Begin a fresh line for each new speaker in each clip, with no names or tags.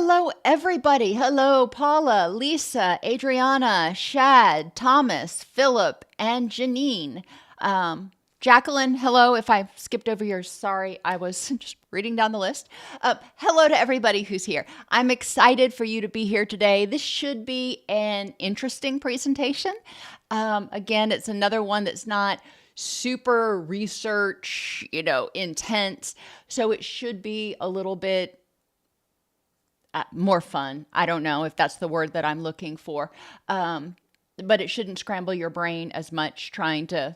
Hello, everybody. Hello, Paula, Lisa, Adriana, Shad, Thomas, Philip, and Janine. Jacqueline, hello. If I skipped over yours, sorry. I was just reading down the list. Hello to everybody who's here. I'm excited for you to be here today. This should be an interesting presentation. Again, it's another one that's not super research, intense. So it should be a little bit more fun. I don't know if that's the word that I'm looking for. But it shouldn't scramble your brain as much trying to,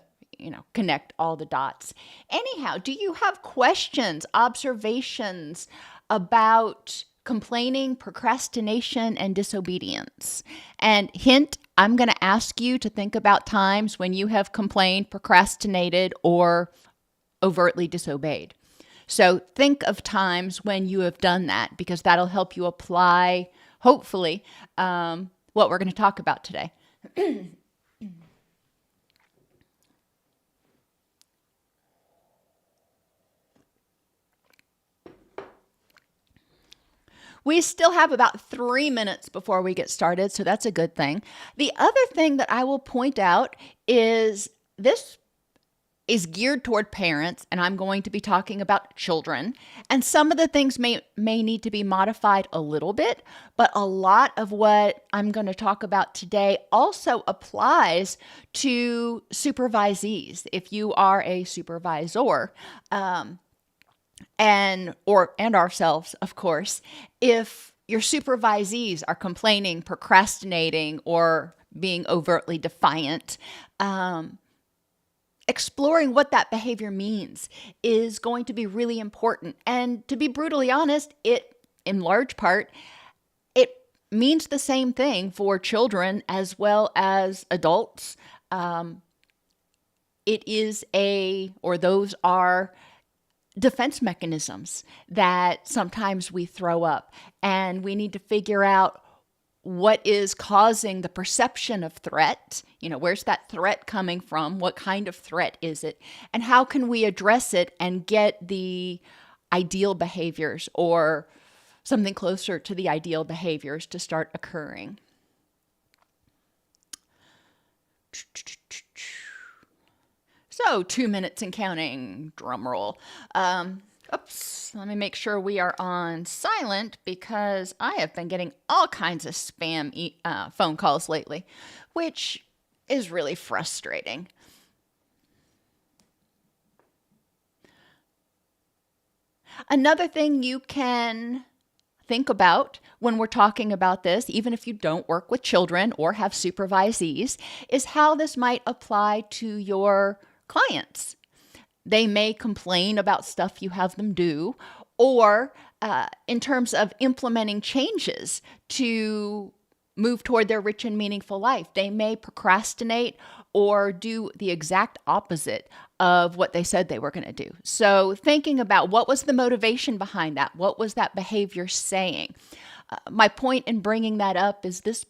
connect all the dots. Anyhow, do you have questions, observations about complaining, procrastination, and disobedience? And hint, I'm going to ask you to think about times when you have complained, procrastinated, or overtly disobeyed. So think of times when you have done that, because that'll help you apply, hopefully, what we're going to talk about today. We still have about 3 minutes before we get started, so that's a good thing. The other thing that I will point out is this is geared toward parents, and I'm going to be talking about children. And some of the things may need to be modified a little bit, but a lot of what I'm going to talk about today also applies to supervisees. If you are a supervisor, and ourselves, of course, if your supervisees are complaining, procrastinating, or being overtly defiant, exploring what that behavior means is going to be really important. And to be brutally honest, in large part, it means the same thing for children as well as adults. Those are defense mechanisms that sometimes we throw up, and we need to figure out what is causing the perception of threat. Where's that threat coming from? What kind of threat is it? And how can we address it and get the ideal behaviors or something closer to the ideal behaviors to start occurring? So 2 minutes and counting, drum roll. Let me make sure we are on silent, because I have been getting all kinds of spam phone calls lately, which is really frustrating. Another thing you can think about when we're talking about this, even if you don't work with children or have supervisees, is how this might apply to your clients. They may complain about stuff you have them do, or in terms of implementing changes to move toward their rich and meaningful life, they may procrastinate or do the exact opposite of what they said they were going to do. So thinking about what was the motivation behind that? What was that behavior saying? My point in bringing that up is this,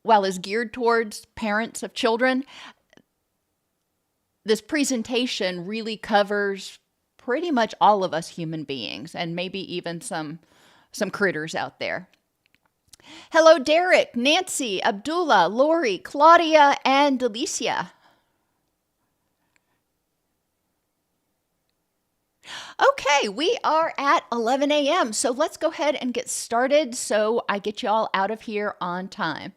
while is geared towards parents of children, this presentation really covers pretty much all of us human beings, and maybe even some critters out there. Hello, Derek, Nancy, Abdullah, Lori, Claudia, and Delicia. Okay, we are at 11 a.m., so let's go ahead and get started so I get you all out of here on time.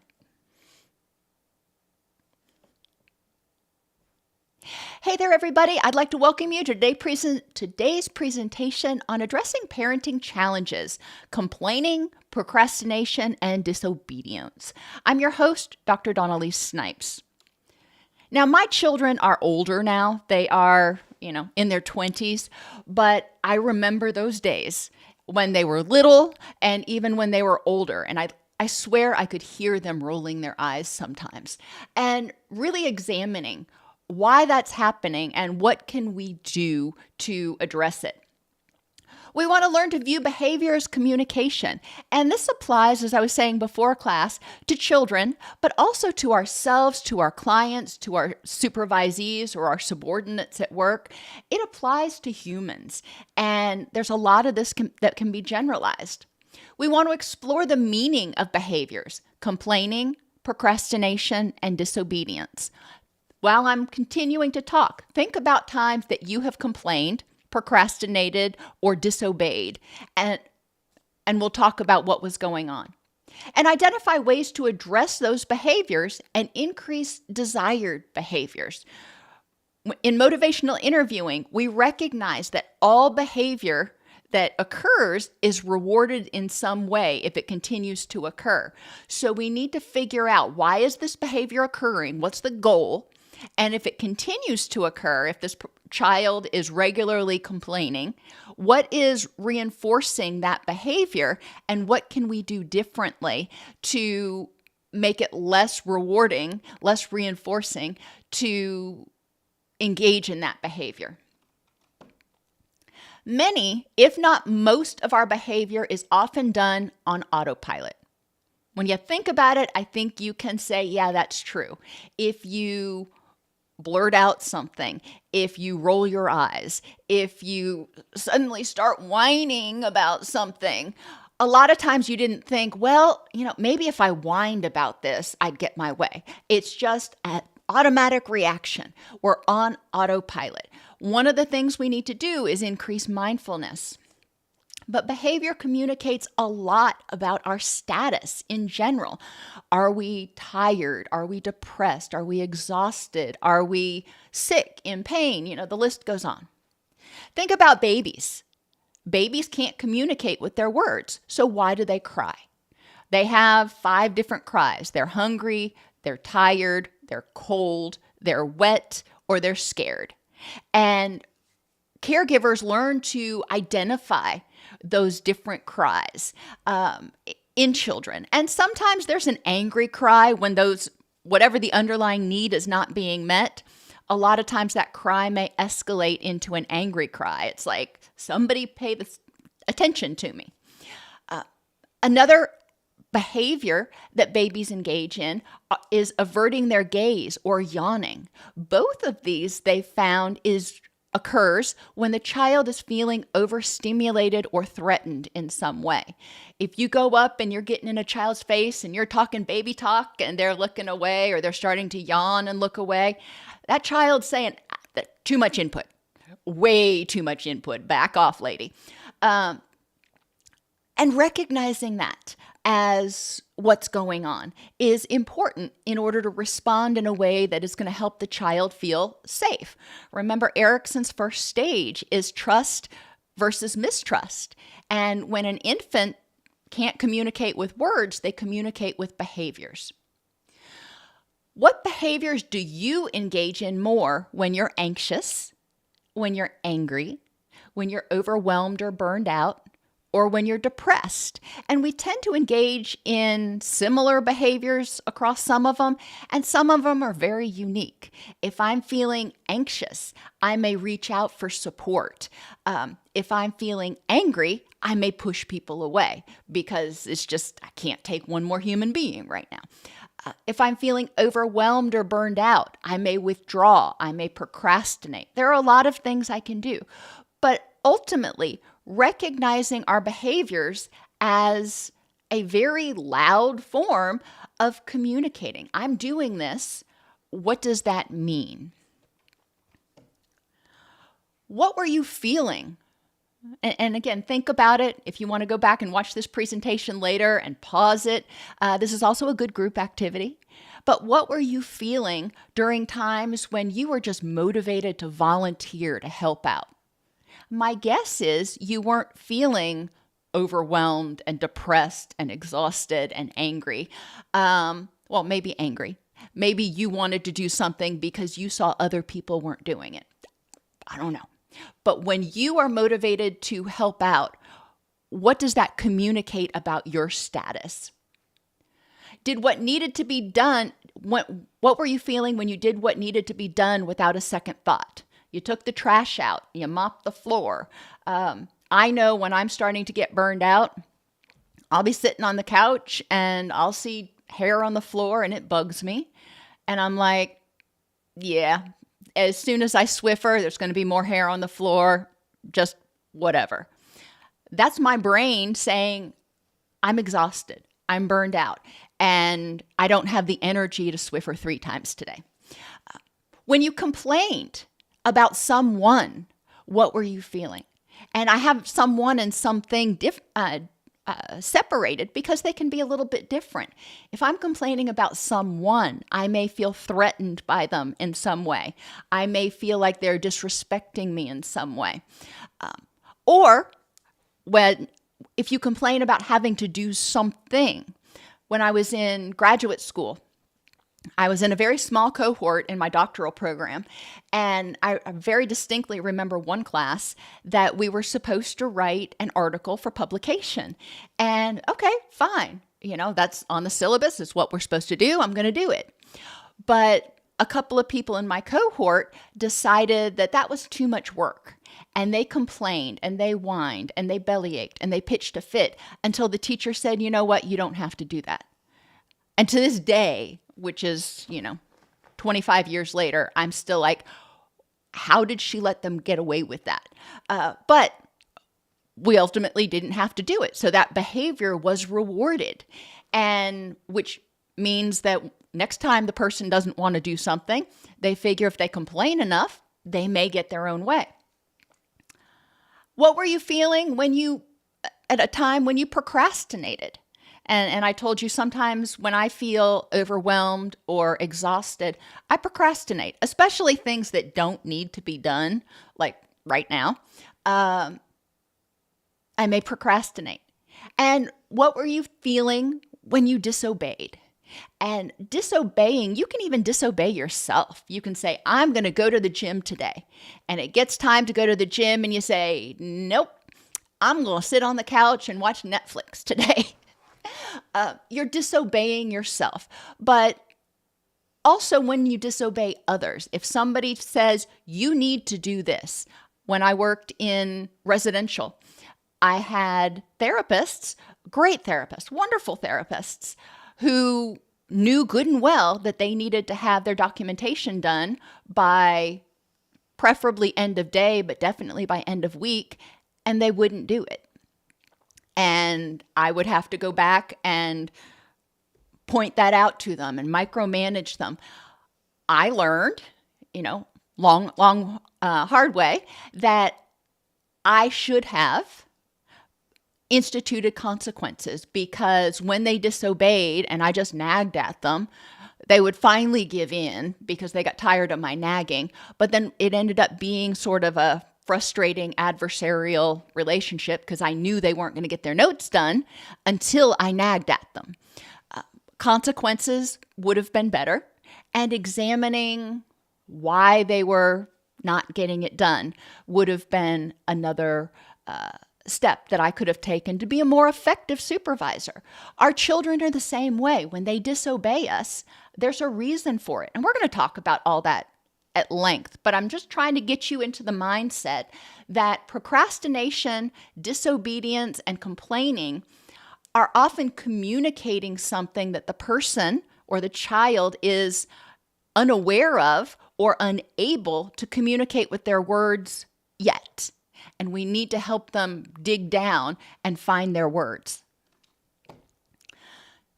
Hey there, everybody. I'd like to welcome you to today's presentation on addressing parenting challenges, complaining, procrastination, and disobedience. I'm your host, Dr. Elise Snipes. Now, my children are older now. They are, in their 20s, but I remember those days when they were little and even when they were older. And I swear I could hear them rolling their eyes sometimes and really examining why that's happening and what can we do to address it. We want to learn to view behavior as communication. And this applies, as I was saying before class, to children, but also to ourselves, to our clients, to our supervisees or our subordinates at work. It applies to humans. And there's a lot of this that can be generalized. We want to explore the meaning of behaviors, complaining, procrastination, and disobedience. While I'm continuing to talk, think about times that you have complained, procrastinated, or disobeyed, and we'll talk about what was going on. And identify ways to address those behaviors and increase desired behaviors. In motivational interviewing, we recognize that all behavior that occurs is rewarded in some way if it continues to occur. So we need to figure out, why is this behavior occurring? What's the goal? And if it continues to occur, if this child is regularly complaining, what is reinforcing that behavior, and what can we do differently to make it less rewarding, less reinforcing to engage in that behavior? Many, if not most, of our behavior is often done on autopilot. When you think about it, I think you can say, yeah, that's true. If you blurt out something, if you roll your eyes, if you suddenly start whining about something, a lot of times you didn't think, well, maybe if I whined about this, I'd get my way. It's just an automatic reaction. We're on autopilot. One of the things we need to do is increase mindfulness. But behavior communicates a lot about our status in general. Are we tired? Are we depressed? Are we exhausted? Are we sick, in pain? The list goes on. Think about babies. Babies can't communicate with their words, so why do they cry? They have 5 different cries. They're hungry, they're tired, they're cold, they're wet, or they're scared. And caregivers learn to identify those different cries in children. And sometimes there's an angry cry when whatever the underlying need is not being met. A lot of times that cry may escalate into an angry cry. It's like, somebody pay attention to me. Another behavior that babies engage in is averting their gaze or yawning. Both of these they found occurs when the child is feeling overstimulated or threatened in some way. If you go up and you're getting in a child's face and you're talking baby talk and they're looking away, or they're starting to yawn and look away, that child's saying, too much input, way too much input, back off, lady. And recognizing that as what's going on is important in order to respond in a way that is going to help the child feel safe. Remember, Erickson's first stage is trust versus mistrust. And when an infant can't communicate with words, they communicate with behaviors. What behaviors do you engage in more when you're anxious, when you're angry, when you're overwhelmed or burned out, or when you're depressed? And we tend to engage in similar behaviors across some of them, and some of them are very unique. If I'm feeling anxious, I may reach out for support. If I'm feeling angry, I may push people away because it's just, I can't take one more human being right now. If I'm feeling overwhelmed or burned out, I may withdraw. I may procrastinate. There are a lot of things I can do. But ultimately, recognizing our behaviors as a very loud form of communicating. I'm doing this. What does that mean? What were you feeling? And again, think about it. If you want to go back and watch this presentation later and pause it, this is also a good group activity. But what were you feeling during times when you were just motivated to volunteer to help out? My guess is you weren't feeling overwhelmed and depressed and exhausted and angry. Well, maybe angry. Maybe you wanted to do something because you saw other people weren't doing it. I don't know. But when you are motivated to help out, what does that communicate about your status? Did what needed to be done, what were you feeling when you did what needed to be done without a second thought? You took the trash out, you mopped the floor. I know when I'm starting to get burned out, I'll be sitting on the couch and I'll see hair on the floor and it bugs me. And I'm like, yeah, as soon as I Swiffer, there's going to be more hair on the floor, just whatever. That's my brain saying, I'm exhausted, I'm burned out, and I don't have the energy to Swiffer 3 times today. When you complained about someone, what were you feeling? And I have someone and something separated because they can be a little bit different. If I'm complaining about someone, I may feel threatened by them in some way. I may feel like they're disrespecting me in some way. Or if you complain about having to do something. When I was in graduate school, I was in a very small cohort in my doctoral program, and I very distinctly remember one class that we were supposed to write an article for publication. And okay, fine. That's on the syllabus. It's what we're supposed to do. I'm going to do it. But a couple of people in my cohort decided that was too much work. And they complained and they whined and they bellyached and they pitched a fit until the teacher said, you know what, you don't have to do that. And to this day, which is, 25 years later, I'm still like, how did she let them get away with that? But we ultimately didn't have to do it. So that behavior was rewarded. And which means that next time the person doesn't want to do something, they figure if they complain enough, they may get their own way. What were you feeling at a time when you procrastinated? And I told you sometimes when I feel overwhelmed or exhausted, I procrastinate, especially things that don't need to be done, like right now. I may procrastinate. And what were you feeling when you disobeyed? And disobeying, you can even disobey yourself. You can say, I'm going to go to the gym today. And it gets time to go to the gym and you say, nope, I'm going to sit on the couch and watch Netflix today. You're disobeying yourself. But also when you disobey others, if somebody says you need to do this, when I worked in residential, I had therapists, great therapists, wonderful therapists, who knew good and well that they needed to have their documentation done by preferably end of day, but definitely by end of week, and they wouldn't do it. And I would have to go back and point that out to them and micromanage them. I learned, hard way, that I should have instituted consequences, because when they disobeyed and I just nagged at them, they would finally give in because they got tired of my nagging. But then it ended up being sort of a frustrating adversarial relationship because I knew they weren't going to get their notes done until I nagged at them. Consequences would have been better, and examining why they were not getting it done would have been another step that I could have taken to be a more effective supervisor. Our children are the same way. When they disobey us, there's a reason for it. And we're going to talk about all that at length, but I'm just trying to get you into the mindset that procrastination, disobedience, and complaining are often communicating something that the person or the child is unaware of or unable to communicate with their words yet. And we need to help them dig down and find their words.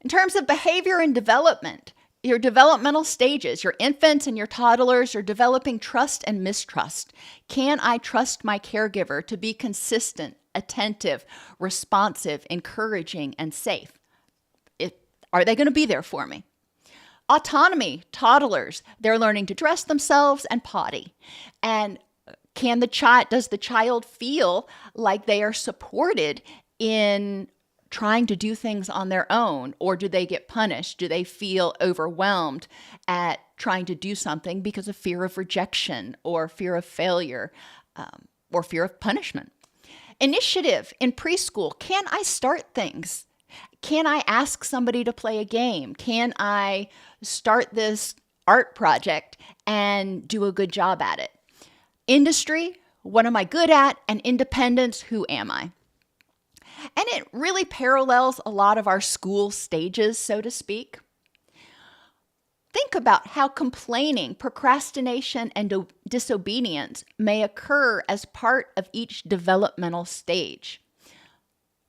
In terms of behavior and development, your developmental stages, your infants and your toddlers are developing trust and mistrust. Can I trust my caregiver to be consistent, attentive, responsive, encouraging, and safe? Are they going to be there for me? Autonomy, toddlers, they're learning to dress themselves and potty. And does the child feel like they are supported in trying to do things on their own, or do they get punished? Do they feel overwhelmed at trying to do something because of fear of rejection or fear of failure or fear of punishment? Initiative in preschool. Can I start things? Can I ask somebody to play a game? Can I start this art project and do a good job at it? Industry, what am I good at? And independence, who am I? And it really parallels a lot of our school stages, so to speak. Think about how complaining, procrastination, and disobedience may occur as part of each developmental stage.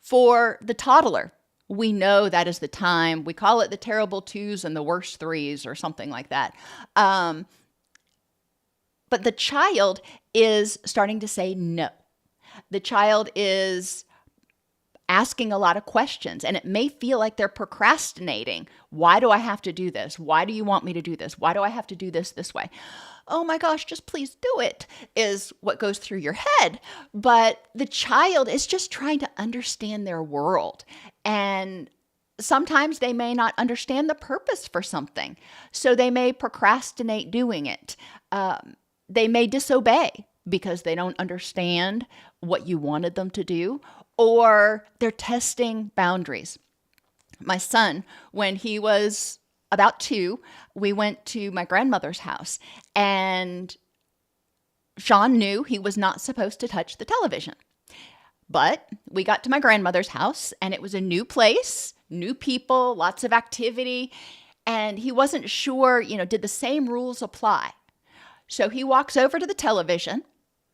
For the toddler, we know that is the time. We call it the terrible twos and the worst threes or something like that. But the child is starting to say no. The child is asking a lot of questions, and it may feel like they're procrastinating. Why do I have to do this? Why do you want me to do this? Why do I have to do this way? Oh my gosh, just please do it, is what goes through your head. But the child is just trying to understand their world. And sometimes they may not understand the purpose for something. So they may procrastinate doing it. They may disobey because they don't understand what you wanted them to do, or they're testing boundaries. My son, when he was about 2, we went to my grandmother's house, and Sean knew he was not supposed to touch the television. But we got to my grandmother's house, and it was a new place, new people, lots of activity, and he wasn't sure, did the same rules apply? So he walks over to the television.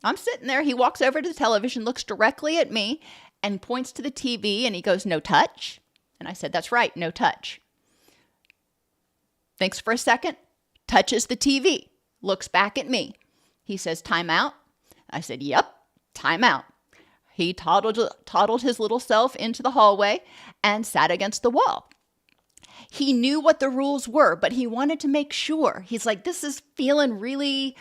I'm sitting there. He walks over to the television, looks directly at me, and points to the TV, and he goes, "No touch." And I said, "That's right, no touch." Thinks for a second, touches the TV, looks back at me. He says, "Time out." I said, "Yep, time out." He toddled his little self into the hallway and sat against the wall. He knew what the rules were, but he wanted to make sure. He's like, "This is feeling really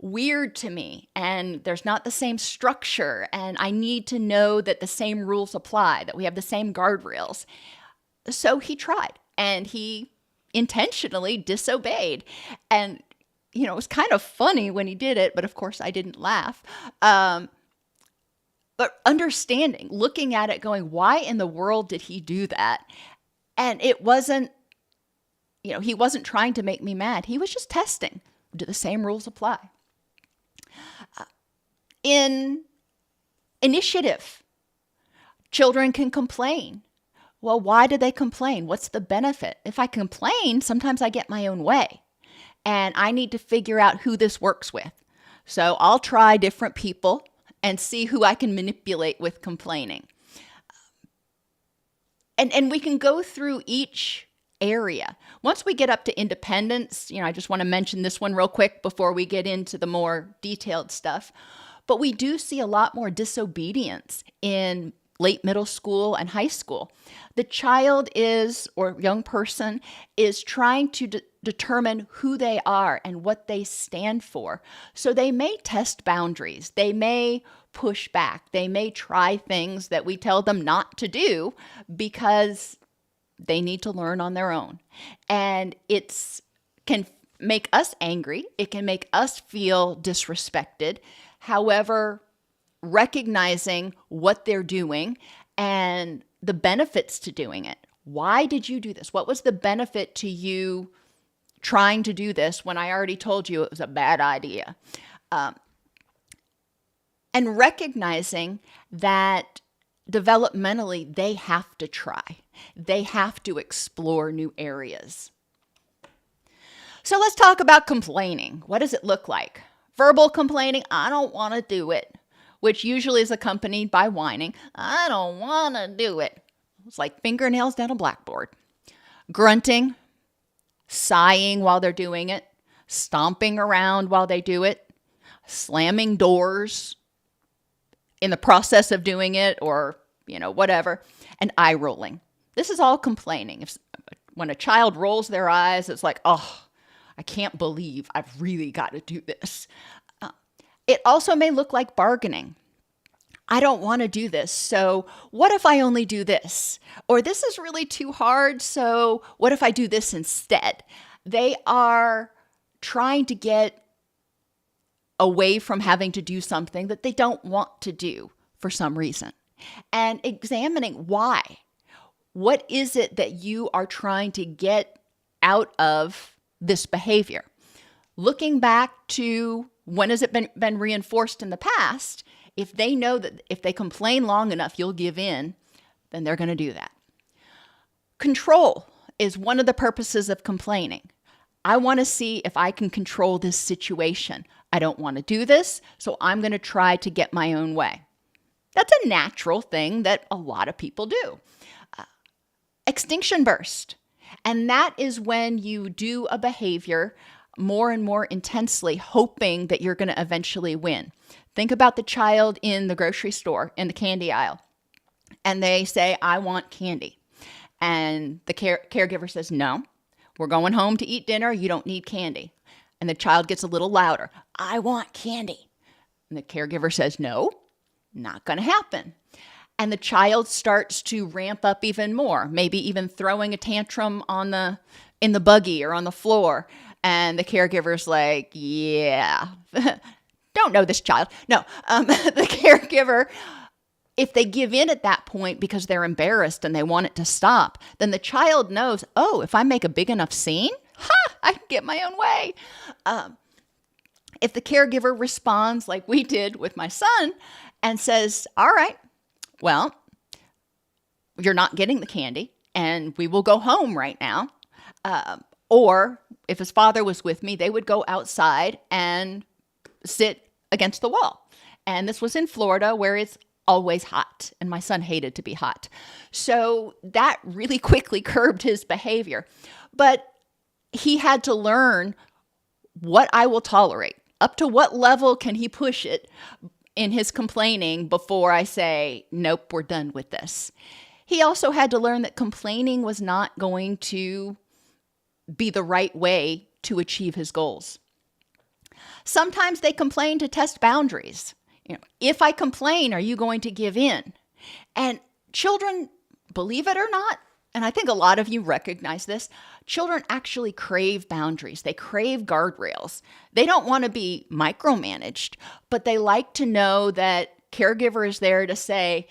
weird to me, and there's not the same structure, and I need to know that the same rules apply, that we have the same guardrails." So he tried, and he intentionally disobeyed. And, it was kind of funny when he did it, but of course I didn't laugh. But understanding, looking at it, going, why in the world did he do that? And it wasn't, he wasn't trying to make me mad. He was just testing. Do the same rules apply? In initiative, children can complain. Well, why do they complain? What's the benefit? If I complain, sometimes I get my own way, and I need to figure out who this works with. So I'll try different people and see who I can manipulate with complaining. And we can go through each area. Once we get up to independence, I just want to mention this one real quick before we get into the more detailed stuff. But we do see a lot more disobedience in late middle school and high school. The child or young person is trying to determine who they are and what they stand for. So they may test boundaries. They may push back. They may try things that we tell them not to do because they need to learn on their own. And it can make us angry. It can make us feel disrespected. However, recognizing what they're doing and the benefits to doing it. Why did you do this? What was the benefit to you trying to do this when I already told you it was a bad idea? And recognizing that developmentally, they have to try. They have to explore new areas. So let's talk about complaining. What does it look like? Verbal complaining, "I don't want to do it," which usually is accompanied by whining. "I don't want to do it." It's like fingernails down a blackboard. Grunting, sighing while they're doing it, stomping around while they do it, slamming doors in the process of doing it, or, whatever, and eye rolling. This is all complaining. When a child rolls their eyes, it's like, "Oh, I can't believe I've really got to do this." It also may look like bargaining. "I don't want to do this, so what if I only do this?" Or, "This is really too hard, so what if I do this instead?" They are trying to get away from having to do something that they don't want to do for some reason. And examining why. What is it that you are trying to get out of this behavior? Looking back to when has it been reinforced in the past, if they know that if they complain long enough, you'll give in, then they're going to do that. Control is one of the purposes of complaining. I want to see if I can control this situation. I don't want to do this, so I'm going to try to get my own way. That's a natural thing that a lot of people do. Extinction burst. And that is when you do a behavior more and more intensely, hoping that you're going to eventually win. Think about the child in the grocery store, in the candy aisle, and they say, I want candy. And the caregiver says, no, we're going home to eat dinner. You don't need candy. And the child gets a little louder. I want candy. And the caregiver says, no, not going to happen. And the child starts to ramp up even more, maybe even throwing a tantrum in the buggy or on the floor. And the caregiver's like, yeah, don't know this child. No, the caregiver, if they give in at that point because they're embarrassed and they want it to stop, then the child knows, oh, if I make a big enough scene, I can get my own way. If the caregiver responds like we did with my son and says, all right, well, you're not getting the candy and we will go home right now. Or if his father was with me, they would go outside and sit against the wall. And this was in Florida where it's always hot. And my son hated to be hot. So that really quickly curbed his behavior. But he had to learn what I will tolerate. Up to what level can he push it in his complaining before I say, nope, we're done with this. He also had to learn that complaining was not going to be the right way to achieve his goals. Sometimes they complain to test boundaries. If I complain, are you going to give in? And children, believe it or not, and I think a lot of you recognize this, children actually crave boundaries. They crave guardrails. They don't want to be micromanaged, but they like to know that caregiver is there to say,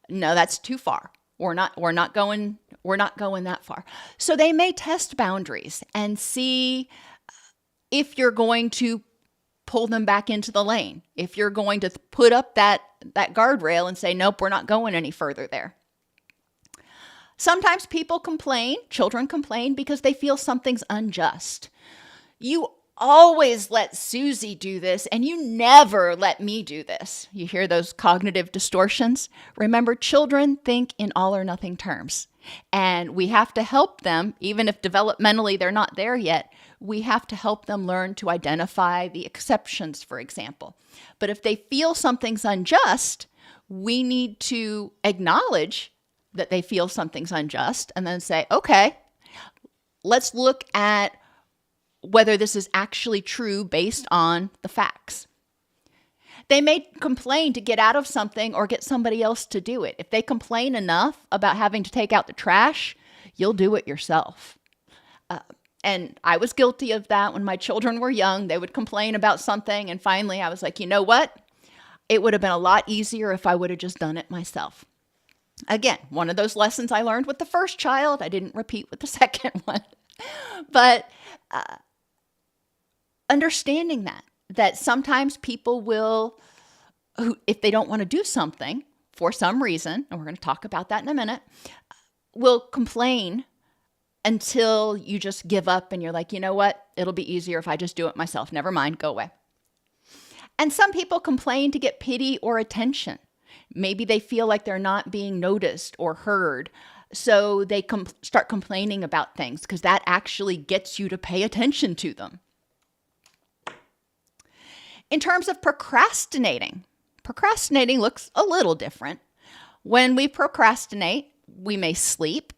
no, that's too far. We're not going that far. So they may test boundaries and see if you're going to pull them back into the lane, if you're going to put up that guardrail and say, nope, we're not going any further there. Sometimes children complain because they feel something's unjust. You always let Susie do this and you never let me do this. You hear those cognitive distortions? Remember, children think in all or nothing terms. And we have to help them, even if developmentally they're not there yet, we have to help them learn to identify the exceptions, for example. But if they feel something's unjust, we need to acknowledge that they feel something's unjust and then say, okay, let's look at whether this is actually true based on the facts. They may complain to get out of something or get somebody else to do it. If they complain enough about having to take out the trash, you'll do it yourself. And I was guilty of that when my children were young. They would complain about something, and finally I was like, you know what? It would have been a lot easier if I would have just done it myself. Again, one of those lessons I learned with the first child, I didn't repeat with the second one. But understanding that sometimes people will, if they don't want to do something for some reason, and we're going to talk about that in a minute, will complain until you just give up and you're like, you know what? It'll be easier if I just do it myself. Never mind, go away. And some people complain to get pity or attention. Maybe they feel like they're not being noticed or heard. So they start complaining about things because that actually gets you to pay attention to them. In terms of procrastinating looks a little different. When we procrastinate, we may sleep.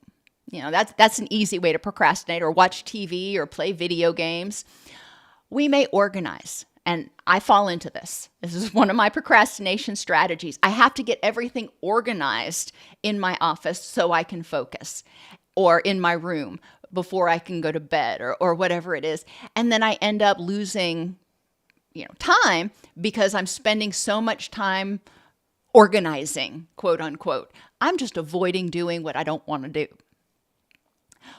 That's an easy way to procrastinate, or watch TV or play video games. We may organize. And I fall into this. This is one of my procrastination strategies. I have to get everything organized in my office so I can focus, or in my room before I can go to bed, or whatever it is. And then I end up losing, time because I'm spending so much time organizing, quote unquote. I'm just avoiding doing what I don't want to do.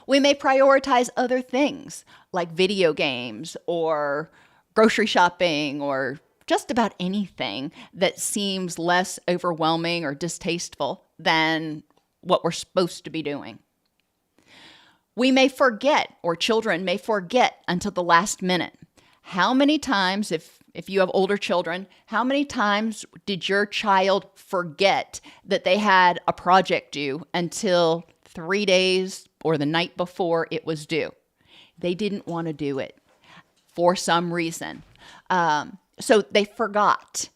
We may prioritize other things like video games or grocery shopping, or just about anything that seems less overwhelming or distasteful than what we're supposed to be doing. We may forget, or children may forget until the last minute. How many times, if you have older children, how many times did your child forget that they had a project due until 3 days or the night before it was due. They didn't want to do it for some reason. So they forgot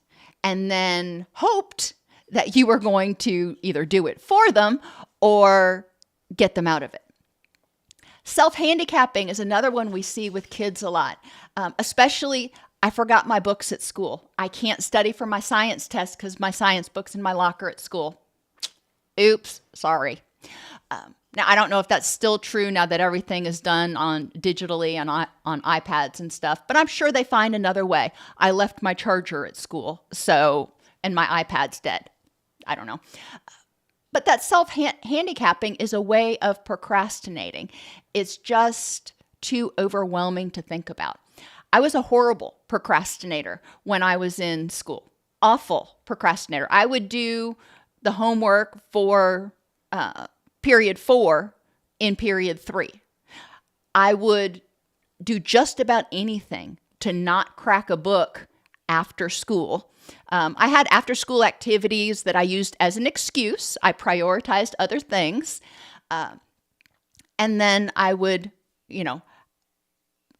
and then hoped that you were going to either do it for them or get them out of it. Self-handicapping is another one we see with kids a lot, especially I forgot my books at school. I can't study for my science test because my science book's in my locker at school. Oops, sorry. Now, I don't know if that's still true now that everything is done on digitally and on iPads and stuff, but I'm sure they find another way. I left my charger at school, and my iPad's dead. I don't know. But that self-handicapping is a way of procrastinating. It's just too overwhelming to think about. I was a horrible procrastinator when I was in school. Awful procrastinator. I would do the homework for period 4 in period 3. I would do just about anything to not crack a book after school. I had after school activities that I used as an excuse. I prioritized other things. And then I would,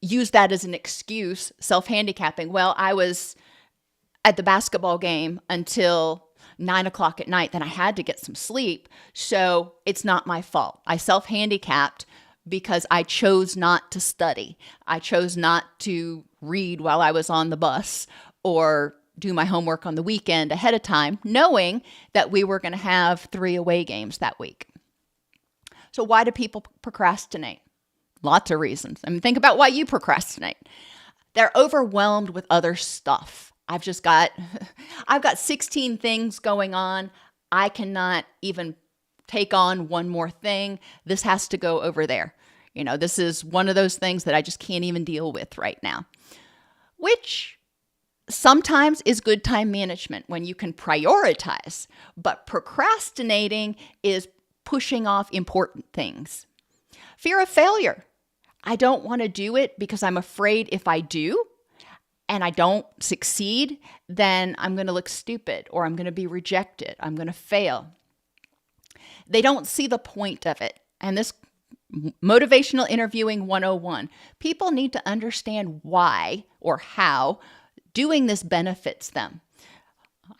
use that as an excuse, self-handicapping. Well, I was at the basketball game until 9 o'clock at night, then I had to get some sleep. So it's not my fault. I self-handicapped because I chose not to study. I chose not to read while I was on the bus or do my homework on the weekend ahead of time, knowing that we were going to have 3 away games that week. So why do people procrastinate? Lots of reasons. I mean, think about why you procrastinate. They're overwhelmed with other stuff. I've got 16 things going on. I cannot even take on one more thing. This has to go over there. This is one of those things that I just can't even deal with right now, which sometimes is good time management when you can prioritize, but procrastinating is pushing off important things. Fear of failure. I don't want to do it because I'm afraid if I do and I don't succeed, then I'm going to look stupid or I'm going to be rejected. I'm going to fail. They don't see the point of it. And this motivational interviewing 101, people need to understand why or how doing this benefits them.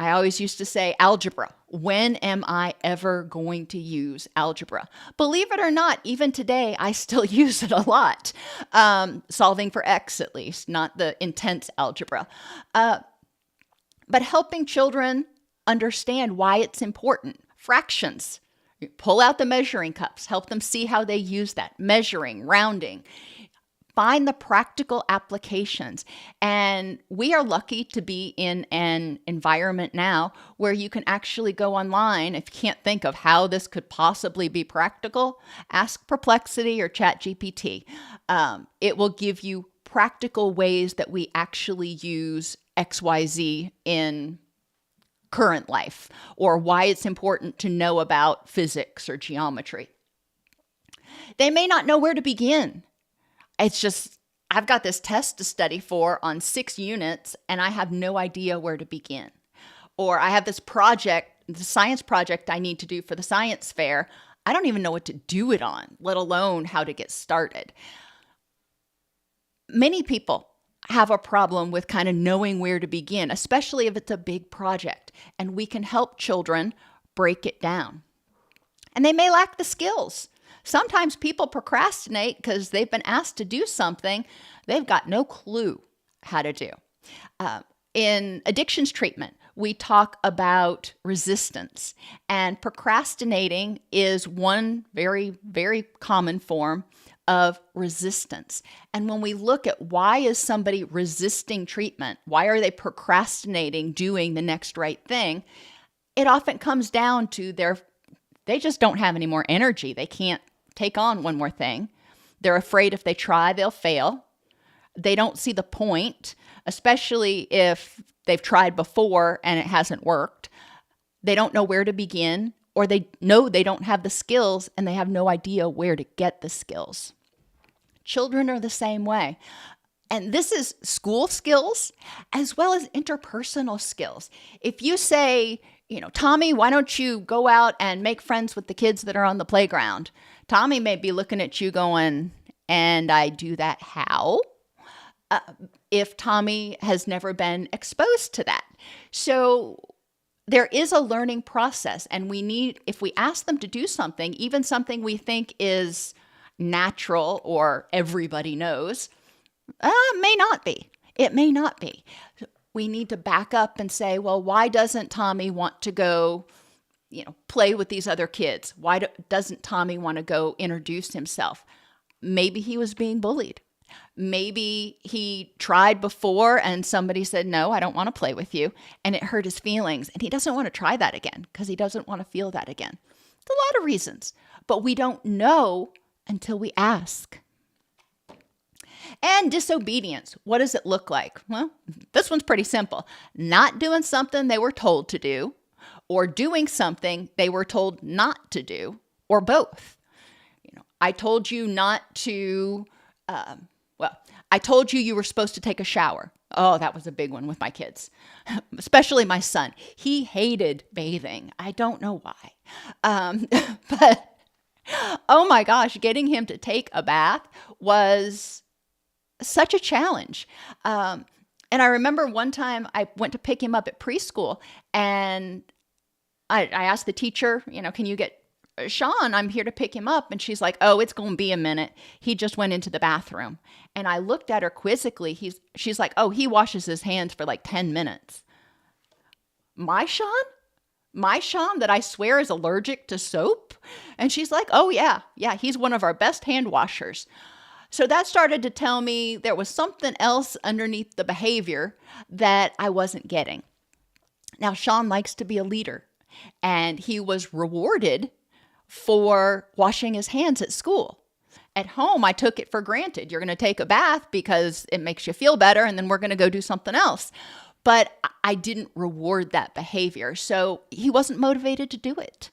I always used to say algebra. When am I ever going to use algebra? Believe it or not, even today, I still use it a lot. Solving for X, at least, not the intense algebra. But helping children understand why it's important. Fractions. You pull out the measuring cups. Help them see how they use that. Measuring, rounding. Find the practical applications. And we are lucky to be in an environment now where you can actually go online. If you can't think of how this could possibly be practical, ask Perplexity or ChatGPT. It will give you practical ways that we actually use XYZ in current life, or why it's important to know about physics or geometry. They may not know where to begin. It's just, I've got this test to study for on 6 units, and I have no idea where to begin. Or I have this project, the science project I need to do for the science fair. I don't even know what to do it on, let alone how to get started. Many people have a problem with kind of knowing where to begin, especially if it's a big project, and we can help children break it down. And they may lack the skills. Sometimes people procrastinate because they've been asked to do something they've got no clue how to do. In addictions treatment, we talk about resistance, and procrastinating is one very, very common form of resistance. And when we look at why is somebody resisting treatment, why are they procrastinating doing the next right thing, it often comes down to they just don't have any more energy. They can't take on one more thing. They're afraid if they try, they'll fail. They don't see the point, especially if they've tried before and it hasn't worked. They don't know where to begin, or they know they don't have the skills and they have no idea where to get the skills. Children are the same way. And this is school skills as well as interpersonal skills. If you say, Tommy, why don't you go out and make friends with the kids that are on the playground? Tommy may be looking at you going, and I do that how? If Tommy has never been exposed to that. So there is a learning process, and if we ask them to do something, even something we think is natural or everybody knows, may not be. It may not be. We need to back up and say, well, why doesn't Tommy want to go, play with these other kids? Why doesn't Tommy want to go introduce himself? Maybe he was being bullied. Maybe he tried before and somebody said, no, I don't want to play with you. And it hurt his feelings. And he doesn't want to try that again because he doesn't want to feel that again. It's a lot of reasons, but we don't know until we ask. And disobedience, what does it look like? Well, this one's pretty simple. Not doing something they were told to do, or doing something they were told not to do, or both. I told you not to, I told you were supposed to take a shower. Oh, that was a big one with my kids, especially my son. He hated bathing. I don't know why. But oh my gosh, getting him to take a bath was such a challenge. And I remember one time I went to pick him up at preschool, and I asked the teacher, can you get Sean? I'm here to pick him up. And she's like, oh, it's going to be a minute. He just went into the bathroom. And I looked at her quizzically. She's like, oh, he washes his hands for like 10 minutes. My Sean? My Sean that I swear is allergic to soap? And she's like, oh yeah, he's one of our best hand washers. So that started to tell me there was something else underneath the behavior that I wasn't getting. Now, Sean likes to be a leader, and he was rewarded for washing his hands at school. At home, I took it for granted. You're going to take a bath because it makes you feel better, and then we're going to go do something else. But I didn't reward that behavior, so he wasn't motivated to do it.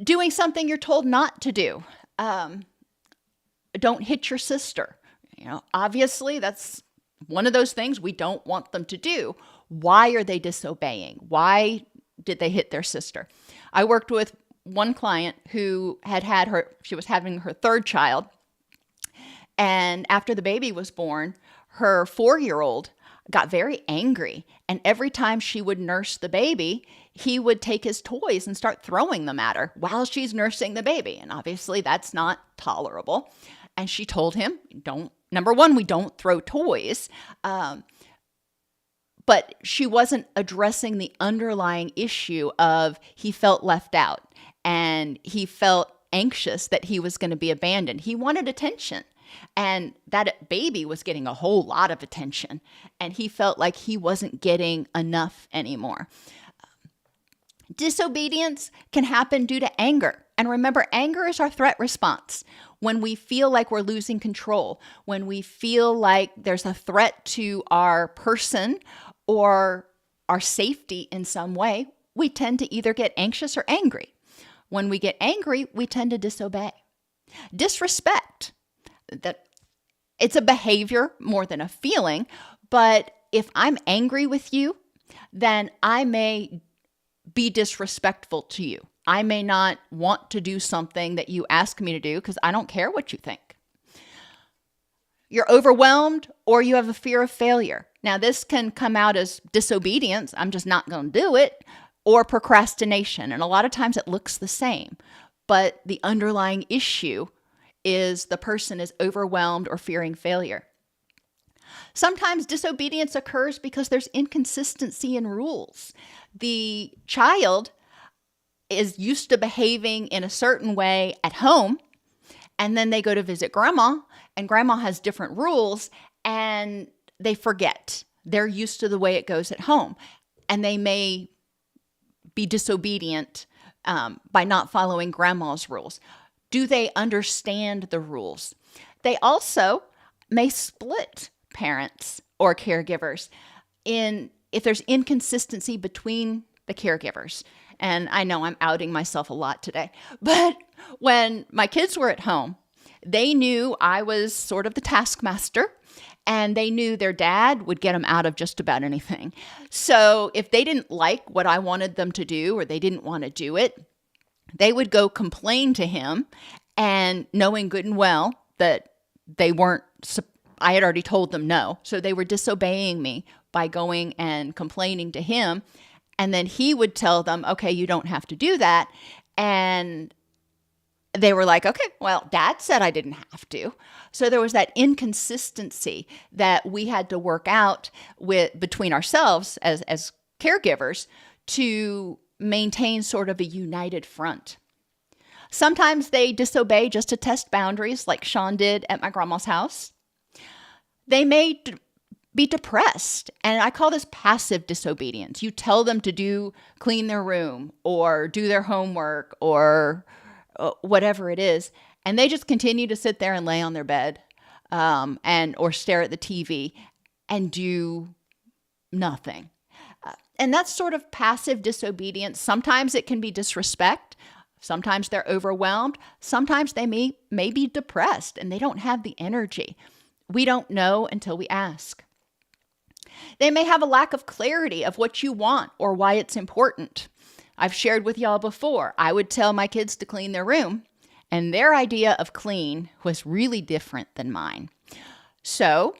Doing something you're told not to do. Don't hit your sister. Obviously, that's one of those things we don't want them to do. Why are they disobeying? Why did they hit their sister? I worked with one client who she was having her third child. And after the baby was born, her 4-year-old got very angry. And every time she would nurse the baby, he would take his toys and start throwing them at her while she's nursing the baby. And obviously that's not tolerable. And she told him, number one, we don't throw toys. But she wasn't addressing the underlying issue of he felt left out and he felt anxious that he was going to be abandoned. He wanted attention, and that baby was getting a whole lot of attention, and he felt like he wasn't getting enough anymore. Disobedience can happen due to anger. And remember, anger is our threat response. When we feel like we're losing control, when we feel like there's a threat to our person or our safety in some way, we tend to either get anxious or angry. When we get angry, we tend to disobey. Disrespect, that it's a behavior more than a feeling, but if I'm angry with you, then I may be disrespectful to you. I may not want to do something that you ask me to do because I don't care what you think. You're overwhelmed, or you have a fear of failure. Now, this can come out as disobedience, I'm just not going to do it, or procrastination. And a lot of times it looks the same, but the underlying issue is the person is overwhelmed or fearing failure. Sometimes disobedience occurs because there's inconsistency in rules. The child is used to behaving in a certain way at home, and then they go to visit grandma, and grandma has different rules, and they forget. They're used to the way it goes at home, and they may be disobedient by not following grandma's rules. Do they understand the rules? They also may split parents or caregivers if there's inconsistency between the caregivers. And I know I'm outing myself a lot today, but when my kids were at home, they knew I was sort of the taskmaster, and they knew their dad would get them out of just about anything. So if they didn't like what I wanted them to do, or they didn't want to do it, they would go complain to him, and knowing good and well that they weren't, I had already told them no. So they were disobeying me by going and complaining to him. And then he would tell them, okay, you don't have to do that. And they were like, okay, well, Dad said I didn't have to. So there was that inconsistency that we had to work out with between ourselves as caregivers to maintain sort of a united front. Sometimes they disobey just to test boundaries, like Sean did at my grandma's house. They may be depressed, and I call this passive disobedience. You tell them to clean their room or do their homework or whatever it is, and they just continue to sit there and lay on their bed or stare at the TV and do nothing. And that's sort of passive disobedience. Sometimes it can be disrespect. Sometimes they're overwhelmed. Sometimes they may be depressed and they don't have the energy. We don't know until we ask. They may have a lack of clarity of what you want or why it's important. I've shared with y'all before, I would tell my kids to clean their room, and their idea of clean was really different than mine. So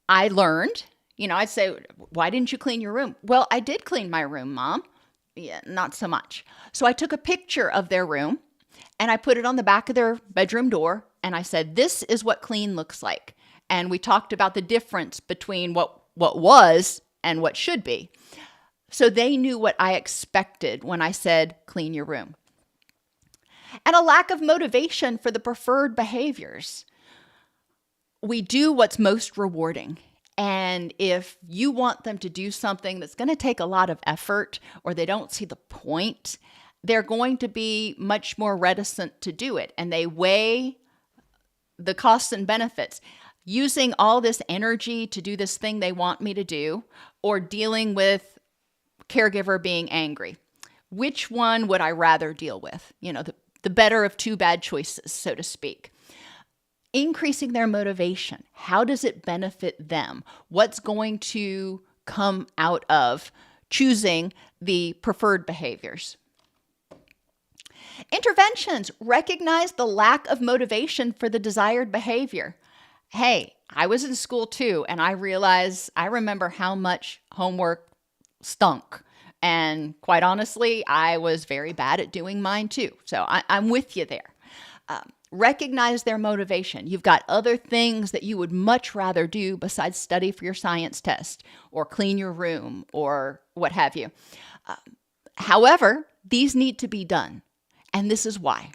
I learned, I'd say, why didn't you clean your room? Well, I did clean my room, Mom. Yeah, not so much. So I took a picture of their room and I put it on the back of their bedroom door. And I said, this is what clean looks like. And we talked about the difference between what was and what should be. So they knew what I expected when I said, clean your room. And a lack of motivation for the preferred behaviors. We do what's most rewarding. And if you want them to do something that's going to take a lot of effort, or they don't see the point, they're going to be much more reticent to do it. And they weigh the costs and benefits. Using all this energy to do this thing they want me to do, or dealing with caregiver being angry. Which one would I rather deal with? The better of two bad choices, so to speak. Increasing their motivation. How does it benefit them? What's going to come out of choosing the preferred behaviors? Interventions. Recognize the lack of motivation for the desired behavior. Hey, I was in school too, and I remember how much homework stunk. And quite honestly, I was very bad at doing mine too. So I'm with you there. Recognize their motivation. You've got other things that you would much rather do besides study for your science test or clean your room or what have you. However, these need to be done. And this is why.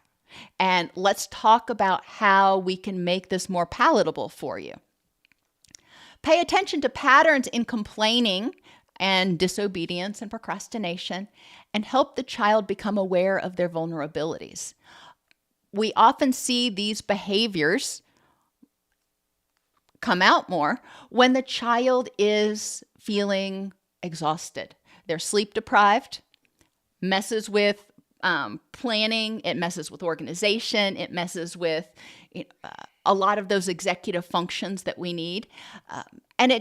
And let's talk about how we can make this more palatable for you. Pay attention to patterns in complaining and disobedience and procrastination, and help the child become aware of their vulnerabilities. We often see these behaviors come out more when the child is feeling exhausted. They're sleep deprived, messes with planning, it messes with organization, it messes with a lot of those executive functions that we need. And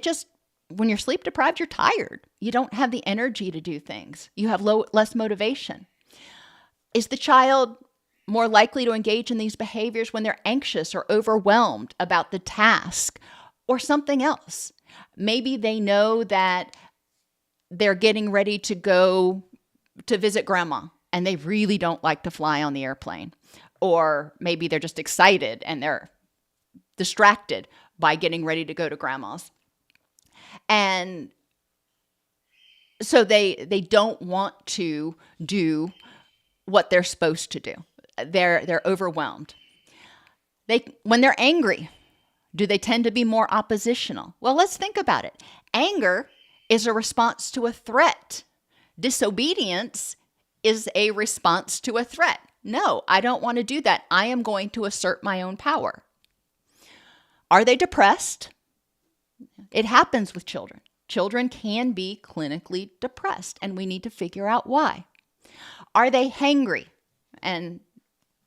when you're sleep deprived, you're tired. You don't have the energy to do things. You have less motivation. Is the child more likely to engage in these behaviors when they're anxious or overwhelmed about the task or something else? Maybe they know that they're getting ready to go to visit grandma and they really don't like to fly on the airplane. Or maybe they're just excited and they're distracted by getting ready to go to grandma's. And so they don't want to do what they're supposed to do. They're overwhelmed. When they're angry, do they tend to be more oppositional? Well, let's think about it. Anger is a response to a threat. Disobedience is a response to a threat. No, I don't want to do that. I am going to assert my own power. Are they depressed? It happens with children. Children can be clinically depressed, and we need to figure out why. Are they hangry? And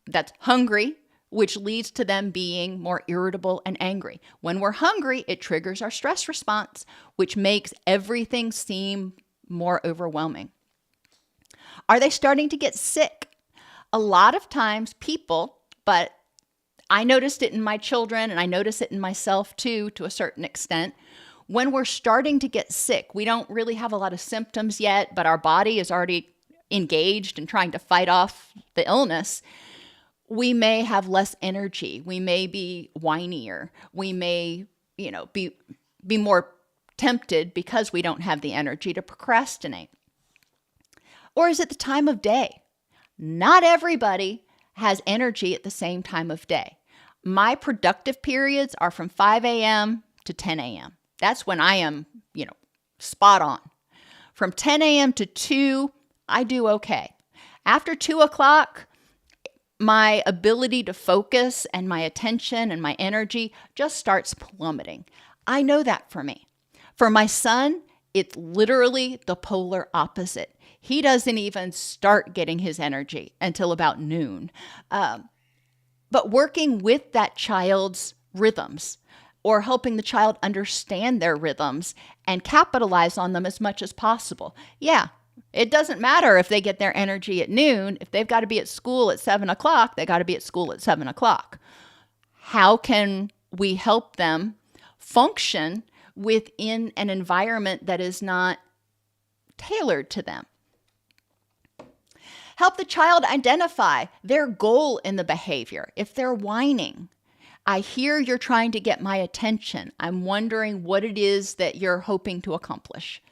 that's hungry which leads to them being more irritable and angry. When we're hungry, it triggers our stress response, which makes everything seem more overwhelming. Are they starting to get sick? A lot of times people, but I noticed it in my children and I notice it in myself too, to a certain extent. When we're starting to get sick, we don't really have a lot of symptoms yet, but our body is already engaged in trying to fight off the illness. We may have less energy. We may be whinier. We may, be more tempted because we don't have the energy to procrastinate. Or is it the time of day? Not everybody has energy at the same time of day. My productive periods are from 5 a.m. to 10 a.m. That's when I am, spot on. From 10 a.m. to 2, I do okay. After 2 o'clock, my ability to focus and my attention and my energy just starts plummeting. I know that for me. For my son, it's literally the polar opposite. He doesn't even start getting his energy until about noon. But working with that child's rhythms or helping the child understand their rhythms and capitalize on them as much as possible. Yeah, it doesn't matter if they get their energy at noon. If they've got to be at school at 7 o'clock, they got to be at school at 7 o'clock. How can we help them function within an environment that is not tailored to them? Help the child identify their goal in the behavior. If they're whining, I hear you're trying to get my attention. I'm wondering what it is that you're hoping to accomplish.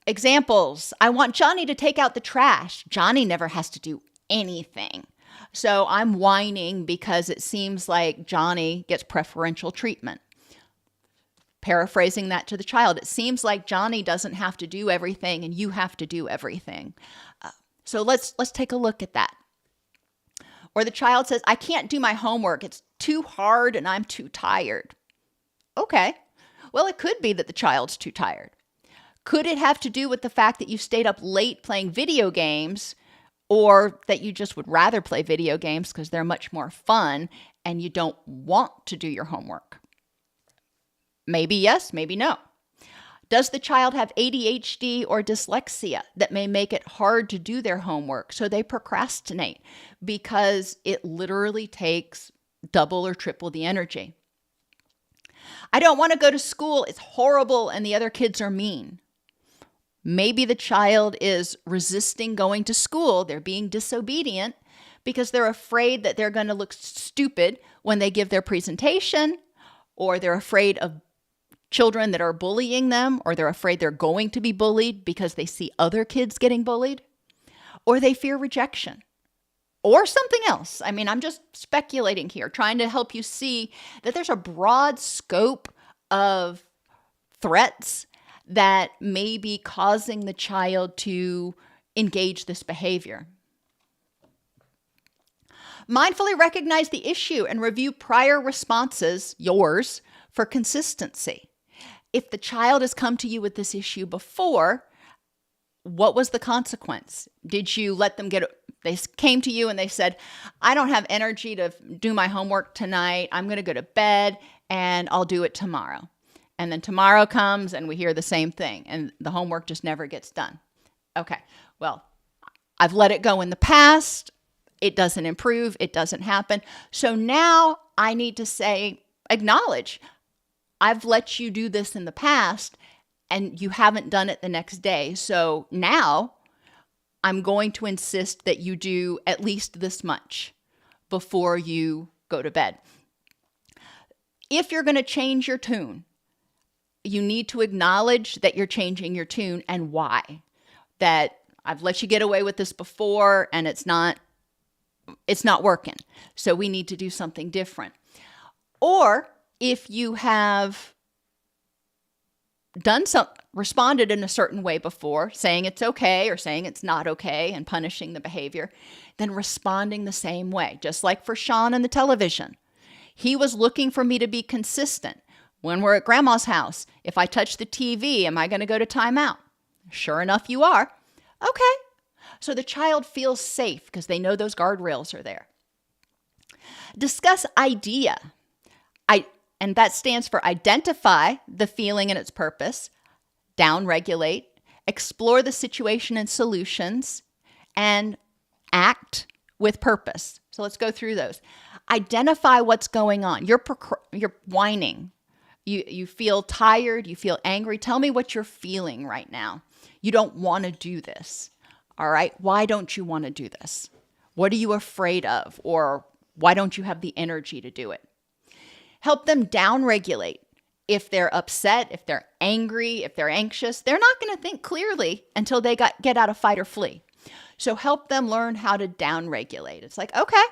Examples, I want Johnny to take out the trash. Johnny never has to do anything. So I'm whining because it seems like Johnny gets preferential treatment. Paraphrasing that to the child, it seems like Johnny doesn't have to do everything and you have to do everything. So let's take a look at that. Or the child says, I can't do my homework. It's too hard and I'm too tired. Okay. Well, it could be that the child's too tired. Could it have to do with the fact that you stayed up late playing video games, or that you just would rather play video games because they're much more fun and you don't want to do your homework? Maybe yes, maybe no. Does the child have ADHD or dyslexia that may make it hard to do their homework, so they procrastinate because it literally takes double or triple the energy? I don't want to go to school. It's horrible and the other kids are mean. Maybe the child is resisting going to school. They're being disobedient because they're afraid that they're going to look stupid when they give their presentation, or they're afraid of children that are bullying them, or they're afraid they're going to be bullied because they see other kids getting bullied, or they fear rejection, or something else. I mean, I'm just speculating here, trying to help you see that there's a broad scope of threats that may be causing the child to engage this behavior. Mindfully recognize the issue and review prior responses, yours, for consistency. If the child has come to you with this issue before, what was the consequence? Did you let them they came to you and they said, I don't have energy to do my homework tonight. I'm going to go to bed and I'll do it tomorrow. And then tomorrow comes and we hear the same thing and the homework just never gets done. Okay, well, I've let it go in the past. It doesn't improve. It doesn't happen. So now I need to acknowledge, I've let you do this in the past and you haven't done it the next day. So now I'm going to insist that you do at least this much before you go to bed. If you're going to change your tune, you need to acknowledge that you're changing your tune and why. That I've let you get away with this before and it's not working. So we need to do something different. Or if you have responded in a certain way before, saying it's okay or saying it's not okay and punishing the behavior, then responding the same way. Just like for Sean and the television. He was looking for me to be consistent. When we're at grandma's house, if I touch the TV, am I going to go to timeout? Sure enough, you are. Okay. So the child feels safe because they know those guardrails are there. Discuss idea. And that stands for identify the feeling and its purpose, downregulate, explore the situation and solutions, and act with purpose. So let's go through those. Identify what's going on. You're whining. You feel tired. You feel angry. Tell me what you're feeling right now. You don't want to do this. All right. Why don't you want to do this? What are you afraid of? Or why don't you have the energy to do it? Help them downregulate. If they're upset, if they're angry, if they're anxious, they're not going to think clearly until they get out of fight or flee. So help them learn how to downregulate. It's like, okay,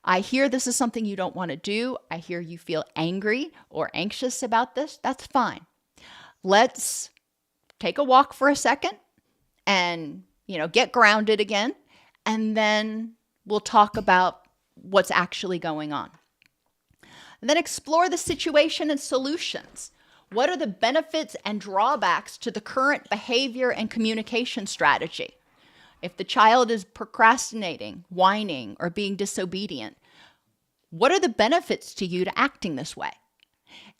I hear this is something you don't want to do. I hear you feel angry or anxious about this. That's fine. Let's take a walk for a second and, get grounded again. And then we'll talk about what's actually going on. And then explore the situation and solutions. What are the benefits and drawbacks to the current behavior and communication strategy? If the child is procrastinating, whining, or being disobedient, what are the benefits to you to acting this way?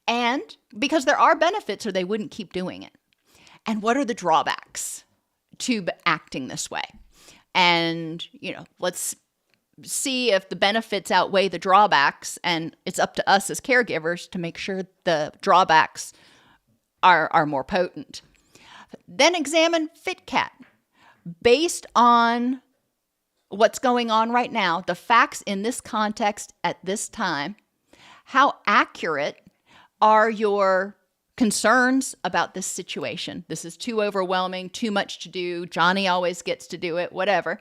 And because there are benefits or they wouldn't keep doing it. And what are the drawbacks to acting this way? And, let's see if the benefits outweigh the drawbacks, and it's up to us as caregivers to make sure the drawbacks are more potent. Then examine FitCat. Based on what's going on right now, the facts in this context at this time, how accurate are your concerns about this situation? This is too overwhelming, too much to do, Johnny always gets to do it, whatever.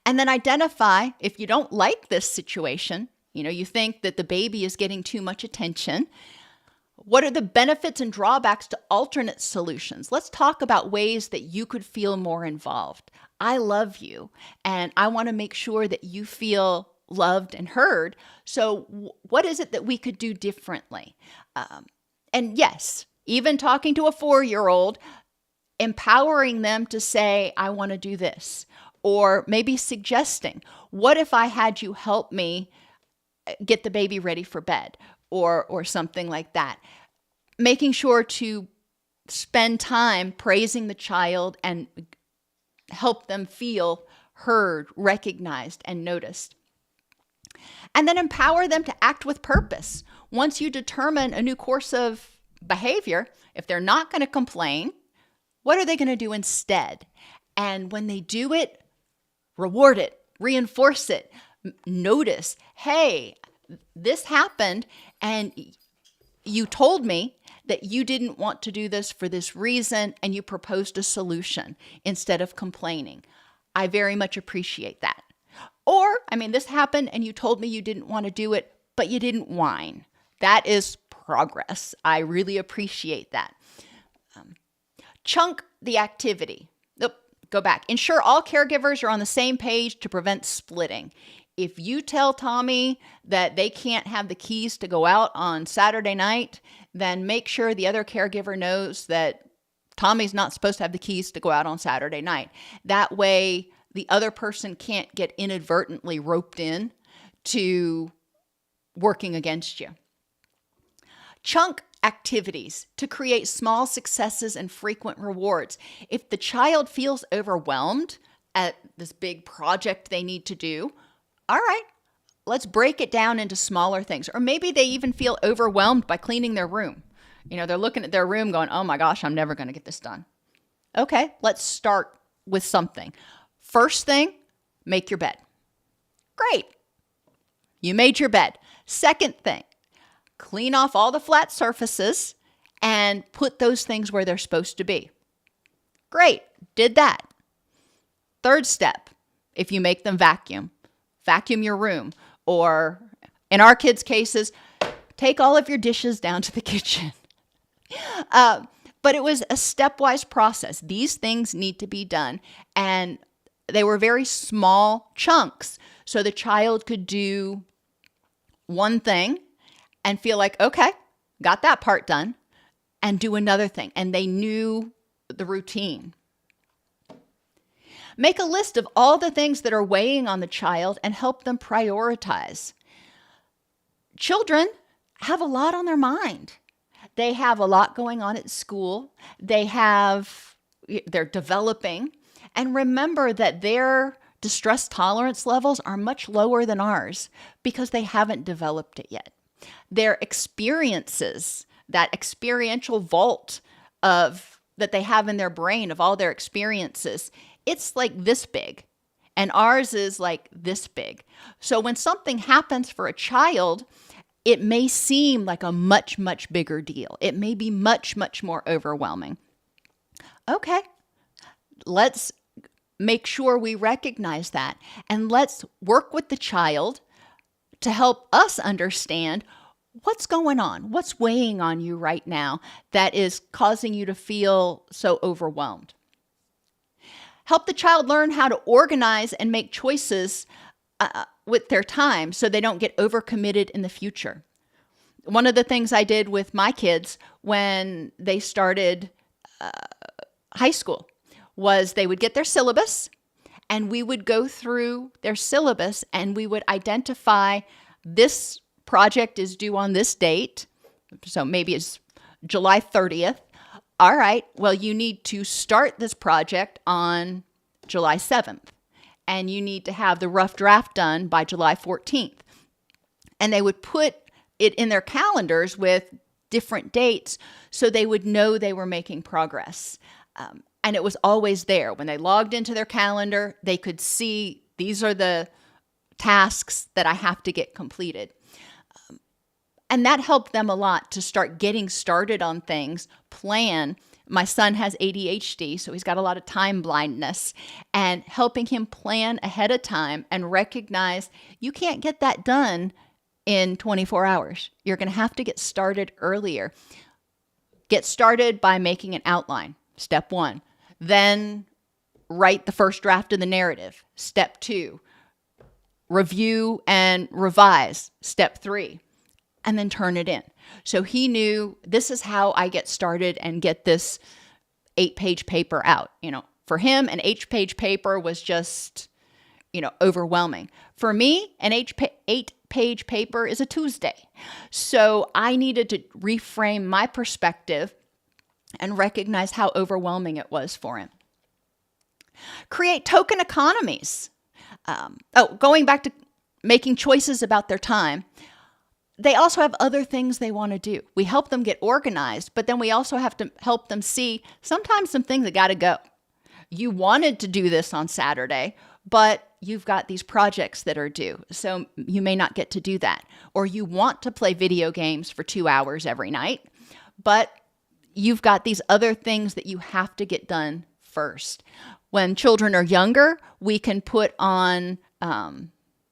And then identify if you don't like this situation, you think that the baby is getting too much attention. What are the benefits and drawbacks to alternate solutions? Let's talk about ways that you could feel more involved. I love you, and I want to make sure that you feel loved and heard. So what is it that we could do differently? And yes, even talking to a 4-year-old, empowering them to say, I want to do this. Or maybe suggesting, what if I had you help me get the baby ready for bed? Or something like that. Making sure to spend time praising the child and help them feel heard, recognized, and noticed. And then empower them to act with purpose. Once you determine a new course of behavior, if they're not going to complain, what are they going to do instead? And when they do it, reward it, reinforce it, notice, hey, this happened and you told me that you didn't want to do this for this reason and you proposed a solution instead of complaining. I very much appreciate that. Or, this happened and you told me you didn't want to do it, but you didn't whine. That is progress. I really appreciate that. Chunk the activity. Go back. Ensure all caregivers are on the same page to prevent splitting. If you tell Tommy that they can't have the keys to go out on Saturday night, then make sure the other caregiver knows that Tommy's not supposed to have the keys to go out on Saturday night. That way, the other person can't get inadvertently roped in to working against you. Chunk activities to create small successes and frequent rewards. If the child feels overwhelmed at this big project they need to do, all right, let's break it down into smaller things. Or maybe they even feel overwhelmed by cleaning their room. They're looking at their room going, oh my gosh, I'm never going to get this done. Okay, let's start with something. First thing, make your bed. Great. You made your bed. Second thing, clean off all the flat surfaces and put those things where they're supposed to be. Great, did that. Third step, if you make them vacuum your room. Or in our kids' cases, take all of your dishes down to the kitchen. But it was a stepwise process. These things need to be done. And they were very small chunks. So the child could do one thing and feel like, okay, got that part done, and do another thing. And they knew the routine. Make a list of all the things that are weighing on the child and help them prioritize. Children have a lot on their mind. They have a lot going on at school. They're developing. And remember that their distress tolerance levels are much lower than ours because they haven't developed it yet. Their experiences, that experiential vault that they have in their brain of all their experiences, it's like this big. And ours is like this big. So when something happens for a child, it may seem like a much, much bigger deal. It may be much, much more overwhelming. Okay, let's make sure we recognize that. And let's work with the child to help us understand what's going on, what's weighing on you right now that is causing you to feel so overwhelmed. Help the child learn how to organize and make choices with their time so they don't get overcommitted in the future. One of the things I did with my kids when they started high school was they would get their syllabus and we would go through their syllabus and we would identify this project is due on this date. So maybe it's July 30th. All right, well, you need to start this project on July 7th. And you need to have the rough draft done by July 14th. And they would put it in their calendars with different dates so they would know they were making progress. And it was always there. When they logged into their calendar, they could see these are the tasks that I have to get completed. And that helped them a lot to start getting started on things, plan. My son has ADHD, so he's got a lot of time blindness, and helping him plan ahead of time and recognize you can't get that done in 24 hours. You're going to have to get started earlier. Get started by making an outline, step 1. Then write the first draft of the narrative, step 2. Review and revise, step 3. And then turn it in. So he knew this is how I get started and get this 8-page paper out. For him, an 8-page paper was just, overwhelming. For me, an 8-page paper is a Tuesday. So I needed to reframe my perspective and recognize how overwhelming it was for him. Create token economies. Going back to making choices about their time. They also have other things they want to do. We help them get organized, but then we also have to help them see sometimes some things that got to go. You wanted to do this on Saturday, but you've got these projects that are due, so you may not get to do that. Or you want to play video games for 2 hours every night, but you've got these other things that you have to get done first. When children are younger, we can put on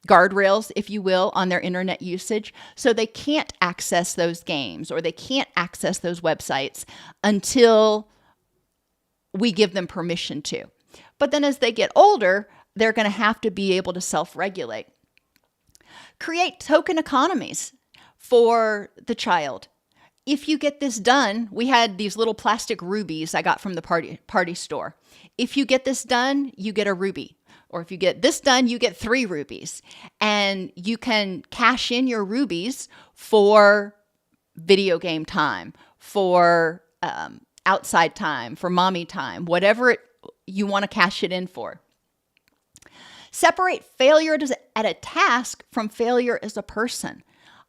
guardrails, if you will, on their internet usage so they can't access those games or they can't access those websites until we give them permission to. But then as they get older, they're going to have to be able to self-regulate. Create token economies for the child. If you get this done, we had these little plastic rubies I got from the party store. If you get this done, you get a ruby. Or if you get this done, you get 3 rubies. And you can cash in your rubies for video game time, for outside time, for mommy time, whatever you want to cash it in for. Separate failure at a task from failure as a person.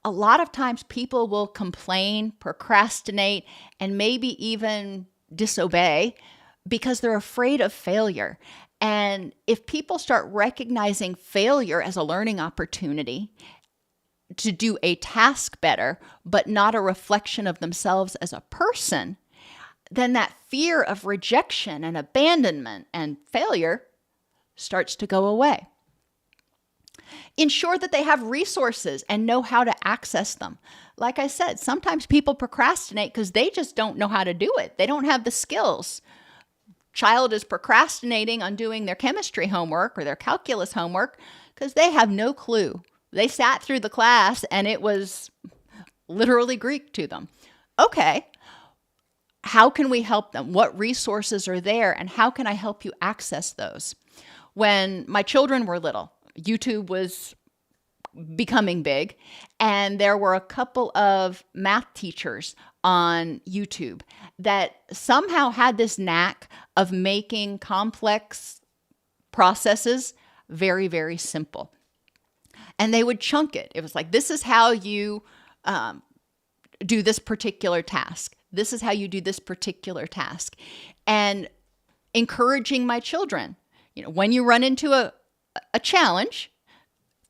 A lot of times people will complain, procrastinate, and maybe even disobey because they're afraid of failure. And if people start recognizing failure as a learning opportunity to do a task better, but not a reflection of themselves as a person, then that fear of rejection and abandonment and failure starts to go away. Ensure that they have resources and know how to access them. Like I said, sometimes people procrastinate because they just don't know how to do it. They don't have the skills. Child is procrastinating on doing their chemistry homework or their calculus homework because they have no clue. They sat through the class and it was literally Greek to them. Okay, how can we help them? What resources are there and how can I help you access those? When my children were little, YouTube was becoming big, and there were a couple of math teachers on YouTube that somehow had this knack of making complex processes very, very simple. And they would chunk it. It was like, this is how you do this particular task. This is how you do this particular task. And encouraging my children, when you run into a challenge,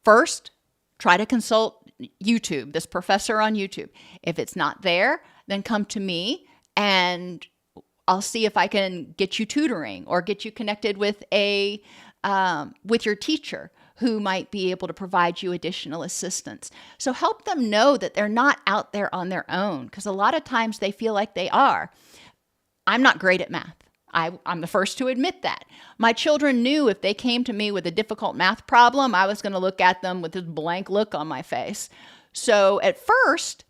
first, try to consult YouTube, this professor on YouTube. If it's not there, then come to me and I'll see if I can get you tutoring or get you connected with with your teacher who might be able to provide you additional assistance. So help them know that they're not out there on their own, because a lot of times they feel like they are. I'm not great at math. I'm the first to admit that. My children knew if they came to me with a difficult math problem, I was going to look at them with this blank look on my face. So at first,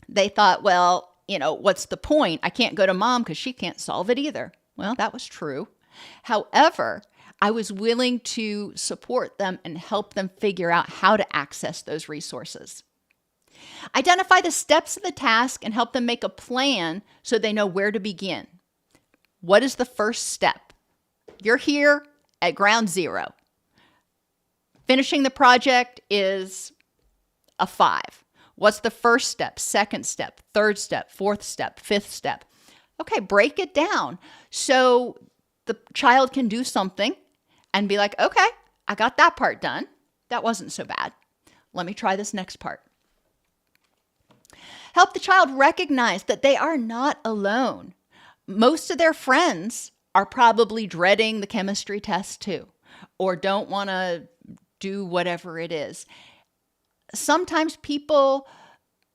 they thought, well, what's the point? I can't go to mom because she can't solve it either. Well, that was true. However, I was willing to support them and help them figure out how to access those resources. Identify the steps of the task and help them make a plan so they know where to begin. What is the first step? You're here at ground zero. Finishing the project is a 5. What's the first step, second step, third step, fourth step, fifth step? Okay, break it down so the child can do something and be like, okay, I got that part done. That wasn't so bad. Let me try this next part. Help the child recognize that they are not alone. Most of their friends are probably dreading the chemistry test too, or don't want to do whatever it is. Sometimes people,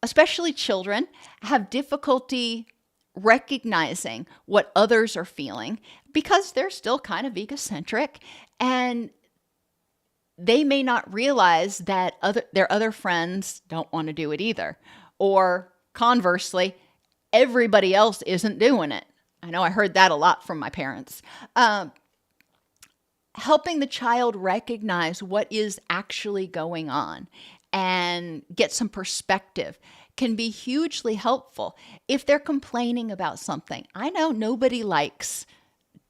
especially children, have difficulty recognizing what others are feeling because they're still kind of egocentric, and they may not realize that their other friends don't want to do it either. Or conversely, everybody else isn't doing it. I know I heard that a lot from my parents. Helping the child recognize what is actually going on and get some perspective can be hugely helpful if they're complaining about something. I know nobody likes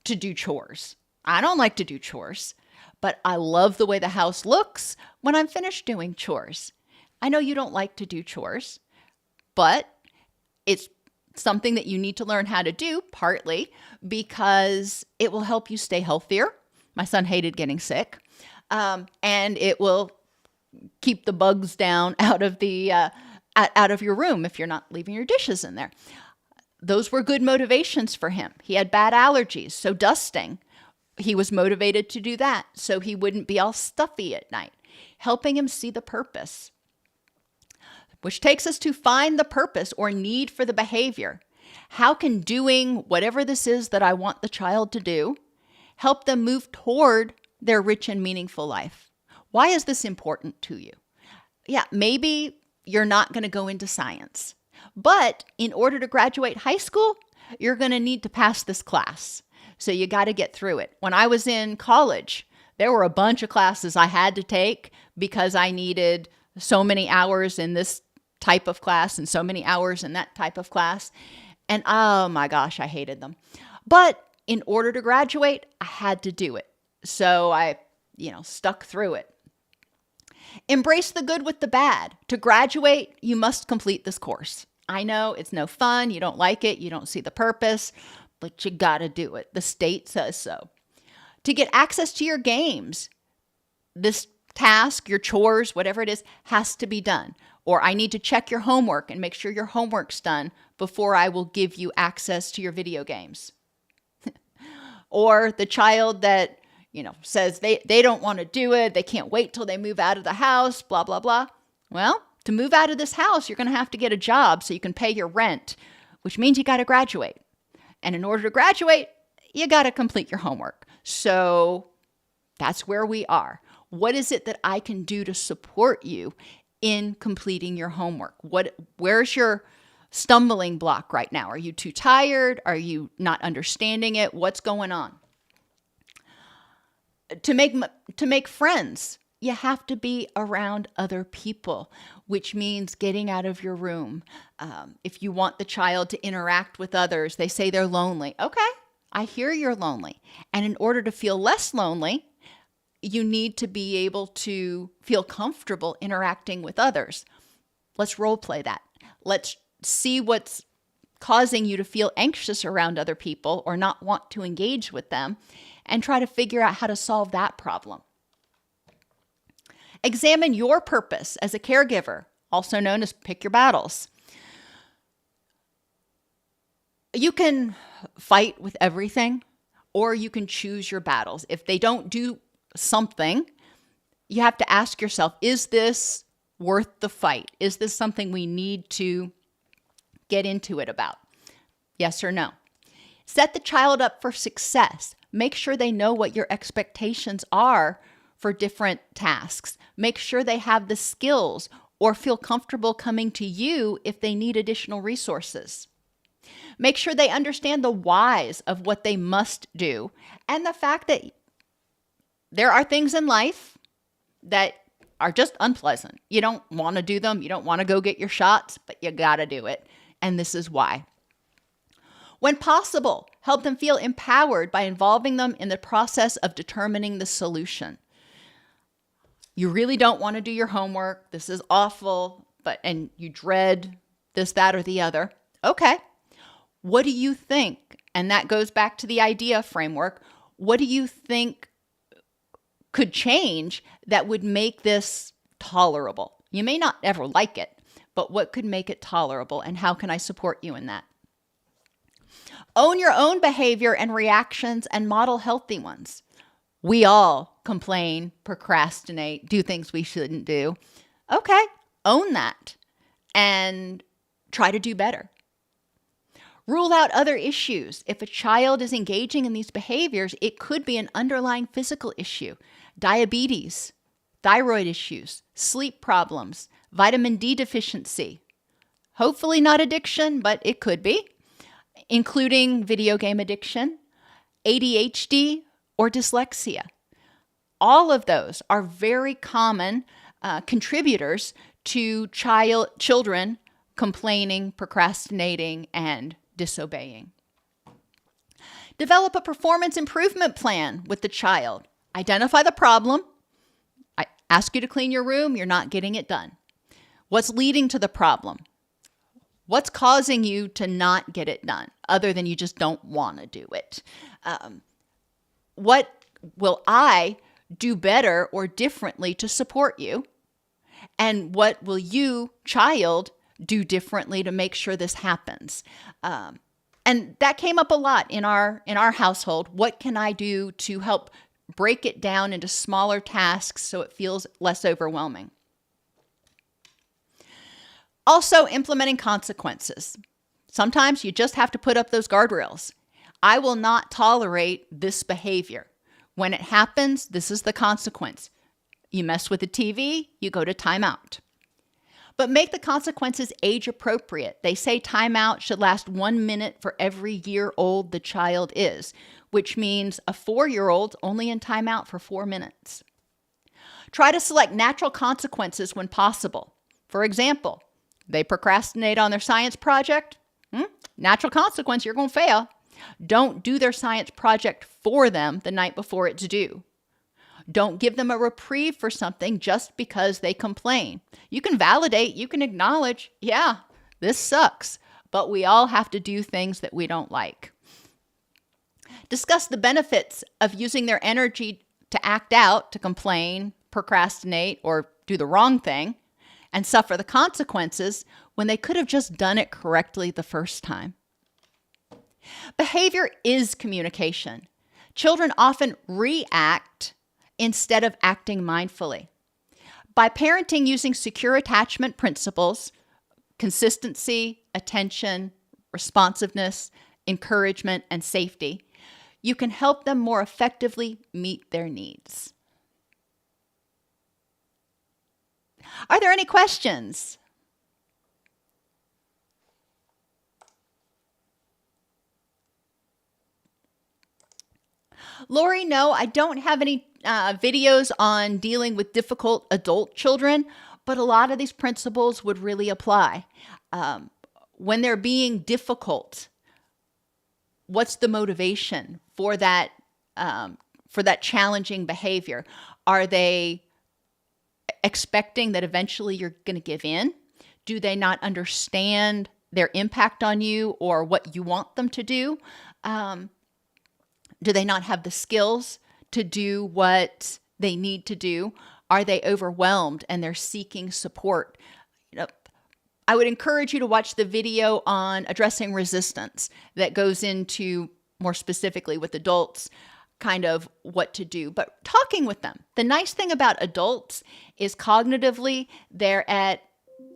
to do chores. I don't like to do chores, but I love the way the house looks when I'm finished doing chores. I know you don't like to do chores, but it's something that you need to learn how to do, partly because it will help you stay healthier. My son hated getting sick, and it will keep the bugs down out of your room if you're not leaving your dishes in there. Those were good motivations for him. He had bad allergies, so dusting, he was motivated to do that so he wouldn't be all stuffy at night, helping him see the purpose. Which takes us to find the purpose or need for the behavior. How can doing whatever this is that I want the child to do help them move toward their rich and meaningful life? Why is this important to you? Yeah, maybe you're not going to go into science, but in order to graduate high school, you're going to need to pass this class. So you got to get through it. When I was in college, there were a bunch of classes I had to take because I needed so many hours in this type of class and so many hours in that type of class. And oh my gosh, I hated them. But in order to graduate, I had to do it. So I, stuck through it. Embrace the good with the bad. To graduate, you must complete this course. I know it's no fun. You don't like it. You don't see the purpose, but you got to do it. The state says so. To get access to your games, this task, your chores, whatever it is, has to be done. Or I need to check your homework and make sure your homework's done before I will give you access to your video games. Or the child that, says they don't want to do it, they can't wait till they move out of the house, blah, blah, blah. Well, to move out of this house, you're going to have to get a job so you can pay your rent, which means you got to graduate. And in order to graduate, you got to complete your homework. So that's where we are. What is it that I can do to support you in completing your homework? Where's your stumbling block right now? Are you too tired? Are you not understanding it? What's going on? To make friends, you have to be around other people, which means getting out of your room. If you want the child to interact with others, they say they're lonely. Okay, I hear you're lonely. And in order to feel less lonely, you need to be able to feel comfortable interacting with others. Let's role play that. Let's see what's causing you to feel anxious around other people or not want to engage with them, and try to figure out how to solve that problem. Examine your purpose as a caregiver, also known as pick your battles. You can fight with everything, or you can choose your battles. If they don't do something, you have to ask yourself, is this worth the fight? Is this something we need to get into it about? Yes or no? Set the child up for success. Make sure they know what your expectations are for different tasks. Make sure they have the skills or feel comfortable coming to you if they need additional resources. Make sure they understand the whys of what they must do and the fact that there are things in life that are just unpleasant. You don't want to do them. You don't want to go get your shots, but you got to do it. And this is why. When possible, help them feel empowered by involving them in the process of determining the solution. You really don't want to do your homework. This is awful, and you dread this, that, or the other. Okay. What do you think? And that goes back to the idea framework. What do you think could change that would make this tolerable? You may not ever like it, but what could make it tolerable, and how can I support you in that? Own your own behavior and reactions and model healthy ones. We all complain, procrastinate, do things we shouldn't do. Okay, own that and try to do better. Rule out other issues. If a child is engaging in these behaviors, it could be an underlying physical issue, diabetes, thyroid issues, sleep problems, vitamin D deficiency. Hopefully not addiction, but it could be, including video game addiction, ADHD, or dyslexia. All of those are very common contributors to children complaining, procrastinating, and disobeying. Develop a performance improvement plan with the child. Identify the problem. I ask you to clean your room, you're not getting it done. What's leading to the problem? What's causing you to not get it done, other than you just don't want to do it? What will I do better or differently to support you? And what will you, child, do differently to make sure this happens? And that came up a lot in our household. What can I do to help break it down into smaller tasks so it feels less overwhelming? Also, implementing consequences. Sometimes you just have to put up those guardrails. I will not tolerate this behavior. When it happens, this is the consequence. You mess with the TV, you go to timeout. But make the consequences age appropriate. They say timeout should last 1 minute for every year old the child is, which means a 4-year-old only in timeout for 4 minutes. Try to select natural consequences when possible. For example, they procrastinate on their science project. Natural consequence, you're going to fail. Don't do their science project for them the night before it's due. Don't give them a reprieve for something just because they complain. You can validate, you can acknowledge, yeah, this sucks, but we all have to do things that we don't like. Discuss the benefits of using their energy to act out, to complain, procrastinate, or do the wrong thing, and suffer the consequences when they could have just done it correctly the first time. Behavior is communication. Children often react instead of acting mindfully. By parenting using secure attachment principles, consistency, attention, responsiveness, encouragement, and safety, you can help them more effectively meet their needs. Are there any questions? Lori, no, I don't have any videos on dealing with difficult adult children, but a lot of these principles would really apply. When they're being difficult, what's the motivation for that challenging behavior? Are they expecting that eventually you're going to give in? Do they not understand their impact on you or what you want them to do? Do they not have the skills to do what they need to do? Are they overwhelmed and they're seeking support? I would encourage you to watch the video on addressing resistance that goes into more specifically with adults, kind of what to do, but talking with them. The nice thing about adults is cognitively, they're at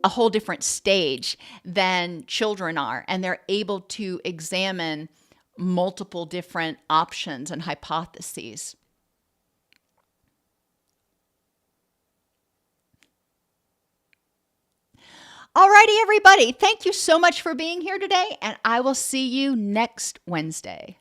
a whole different stage than children are, and they're able to examine multiple different options and hypotheses. Alrighty, everybody. Thank you so much for being here today, and I will see you next Wednesday.